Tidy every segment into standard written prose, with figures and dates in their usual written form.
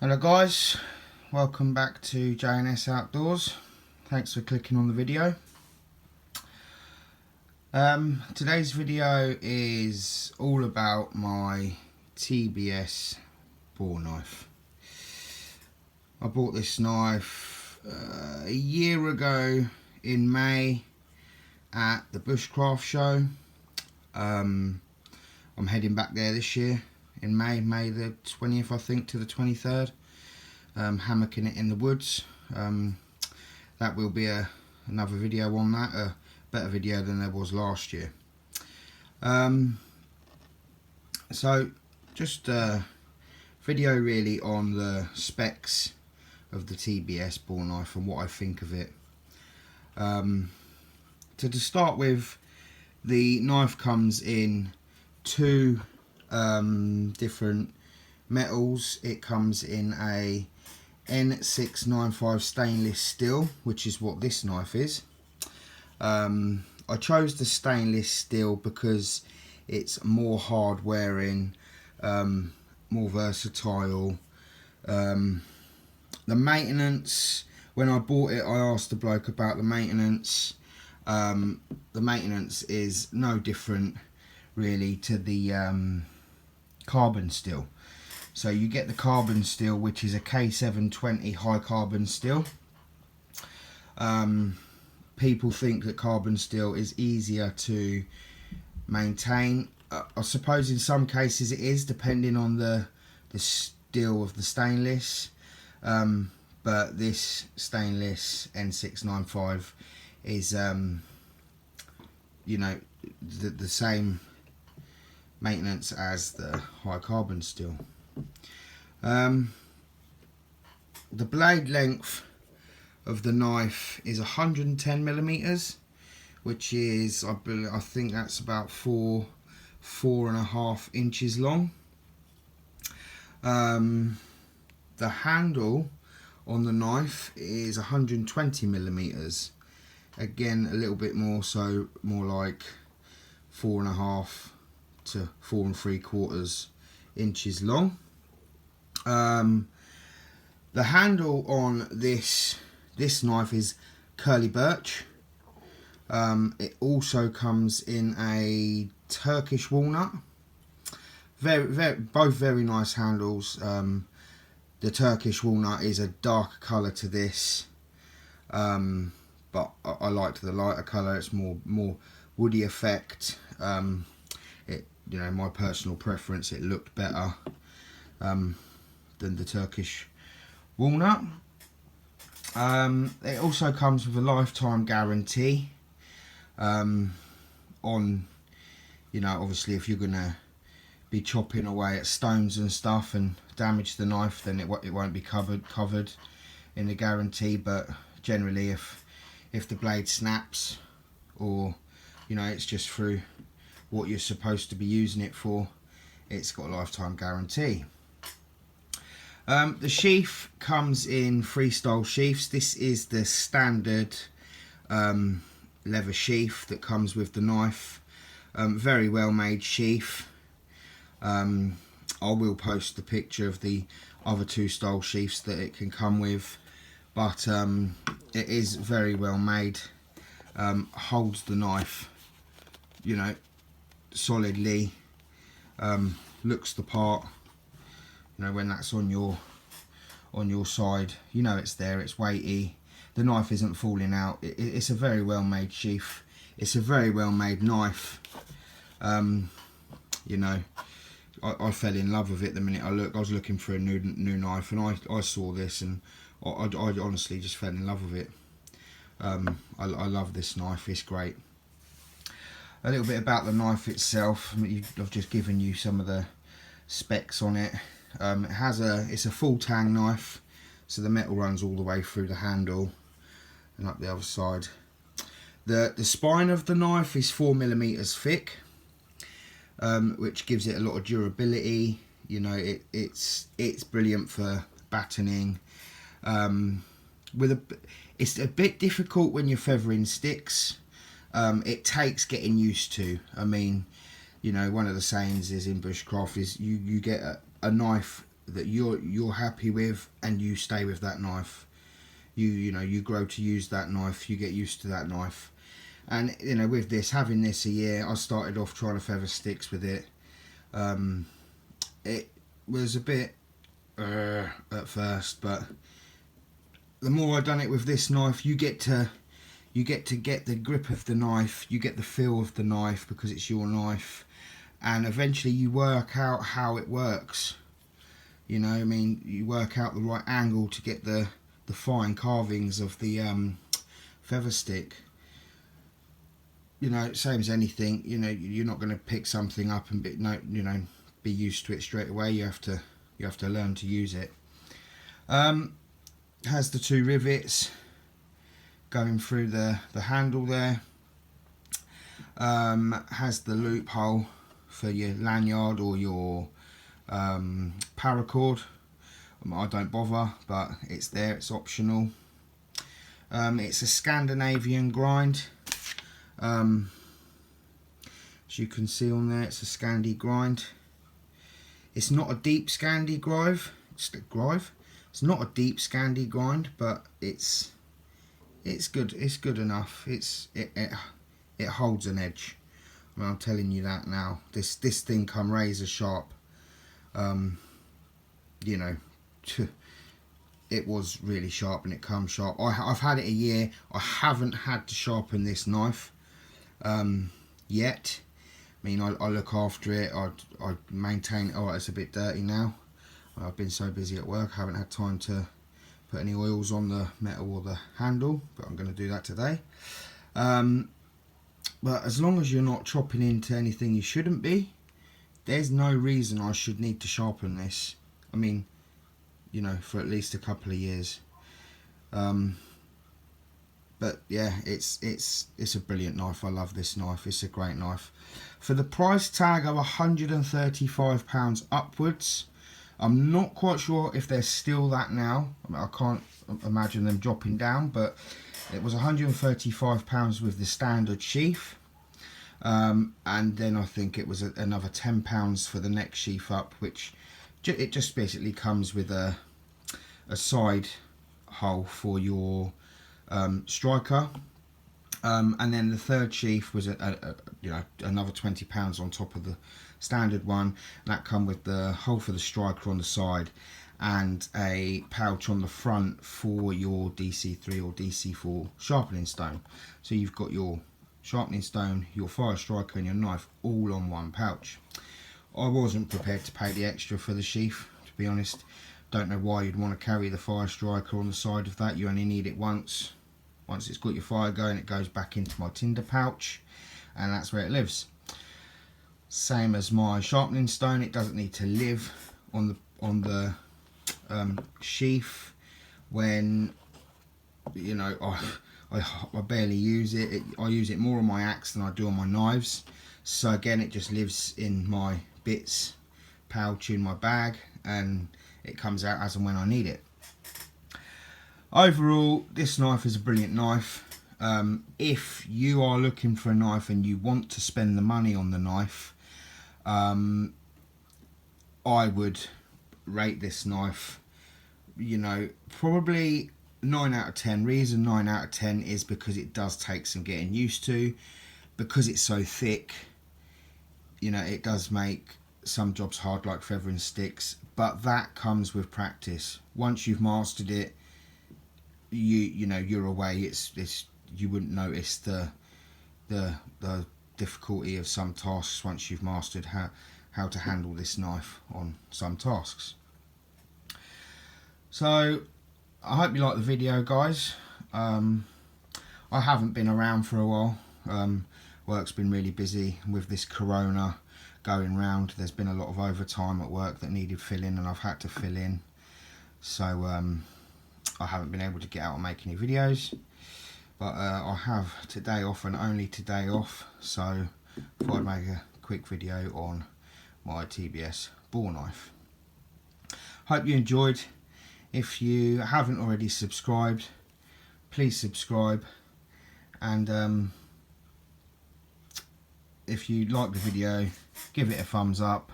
Hello guys, welcome back to J&S Outdoors. Thanks for clicking on the video. Today's video is all about my TBS Boar knife. I bought this knife a year ago in May at the Bushcraft show. I'm heading back there this year in May the 20th I think to the 23rd, hammocking it in the woods. That will be another video on that, a better video than there was last year. So just a video really on the specs of the TBS Boar knife and what I think of it. So to start with, the knife comes in two different metals. It comes in a N695 stainless steel, which is what this knife is. I chose the stainless steel because it's more hard wearing, more versatile. The maintenance, when I bought it, I asked the bloke about the maintenance. The maintenance is no different really to the carbon steel. So you get the carbon steel, which is a K720 high carbon steel. People think that carbon steel is easier to maintain. I suppose in some cases it is, depending on the steel of the stainless. But this stainless N695 is you know, the same maintenance as the high carbon steel. The blade length of the knife is 110 millimeters, which is, I think that's about 4.5 inches long. The handle on the knife is 120 millimeters, again a little bit more, so more like 4.5 to 4 3/4 inches long. The handle on this knife is curly birch. It also comes in a Turkish walnut. Both very nice handles. The Turkish walnut is a darker colour to this, but I liked the lighter colour. It's more woody effect. You know, my personal preference, it looked better than the Turkish walnut. It also comes with a lifetime guarantee on, you know, obviously if you're gonna be chopping away at stones and stuff and damage the knife, then it won't be covered in the guarantee. But generally, if the blade snaps, or you know, it's just through what you're supposed to be using it for, it's got a lifetime guarantee. The sheath comes in 3 style sheaths. This is the standard leather sheath that comes with the knife. Very well made sheath. I will post the picture of the other 2 style sheaths that it can come with, but it is very well made. Holds the knife, you know, solidly. Looks the part. You know, when that's on your side, you know it's there. It's weighty. The knife isn't falling out. It's a very well made sheath. It's a very well made knife. You know, I fell in love with it the minute I was looking for a new knife, and I saw this, and I honestly just fell in love with it. I love this knife. It's great. A little bit about the knife itself. I've just given you some of the specs on it. It's a full tang knife, so the metal runs all the way through the handle and up the other side. The spine of the knife is 4 millimeters thick, which gives it a lot of durability. You know, it's brilliant for battening. It's a bit difficult when you're feathering sticks. It takes getting used to. I mean, you know, one of the sayings is in bushcraft is you get a knife that you're happy with, and you stay with that knife. You grow to use that knife, you get used to that knife. And with this, having this a year, I started off trying to feather sticks with it. It was a bit at first, but the more I've done it with this knife, you get to get the grip of the knife, you get the feel of the knife because it's your knife, and eventually you work out how it works. You work out the right angle to get the fine carvings of the feather stick. Same as anything, you're not going to pick something up and be used to it straight away. You have to learn to use it. Has the 2 rivets going through the handle there. Has the loophole for your lanyard or your paracord. I don't bother, but it's there, it's optional. It's a Scandinavian grind. As you can see on there, it's a Scandi grind. It's not a deep Scandi grind. It's not a deep Scandi grind, but it's good. It's good enough. It holds an edge. I'm telling you that now. This thing come razor sharp. It was really sharp, and it comes sharp. I've had it a year. I haven't had to sharpen this knife yet. I look after it. I maintain it. It's a bit dirty now. I've been so busy at work, I haven't had time to put any oils on the metal or the handle, but I'm going to do that today. But as long as you're not chopping into anything you shouldn't be, there's no reason I should need to sharpen this. For at least a couple of years. But yeah, it's a brilliant knife. I love this knife. It's a great knife. For the price tag of £135 upwards, I'm not quite sure if they're still that now. I can't imagine them dropping down, but it was £135 with the standard sheath. And then I think it was another £10 for the next sheath up, which it just basically comes with a side hole for your striker, and then the third sheath was another £20 on top of the standard one. That come with the hole for the striker on the side and a pouch on the front for your DC3 or DC4 sharpening stone. So you've got your sharpening stone, your fire striker and your knife all on one pouch. I wasn't prepared to pay the extra for the sheath, to be honest. Don't know why you'd want to carry the fire striker on the side of that. You only need it once. Once it's got your fire going, it goes back into my tinder pouch, and that's where it lives. Same as my sharpening stone, it doesn't need to live on the sheath when I barely use it. I use it more on my axe than I do on my knives. So again, it just lives in my bits pouch in my bag, and it comes out as and when I need it. Overall, this knife is a brilliant knife. If you are looking for a knife and you want to spend the money on the knife, I would rate this knife, probably 9 out of 10. Reason 9 out of 10 is because it does take some getting used to. Because it's so thick, it does make some jobs hard, like feathering sticks, but that comes with practice. Once you've mastered it, you're away. It's you wouldn't notice the difficulty of some tasks once you've mastered how to handle this knife on some tasks. So I hope you like the video, guys. I haven't been around for a while. Work's been really busy with this corona going round. There's been a lot of overtime at work that needed filling, and I've had to fill in. So I haven't been able to get out and make any videos. But I have today off, and only today off. So I thought I'd make a quick video on my TBS Boar knife. Hope you enjoyed. If you haven't already subscribed, please subscribe, and if you like the video, give it a thumbs up,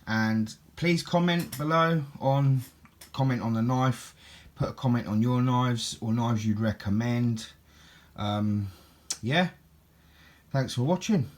and please comment below comment on the knife, put a comment on your knives or knives you'd recommend. Yeah, thanks for watching.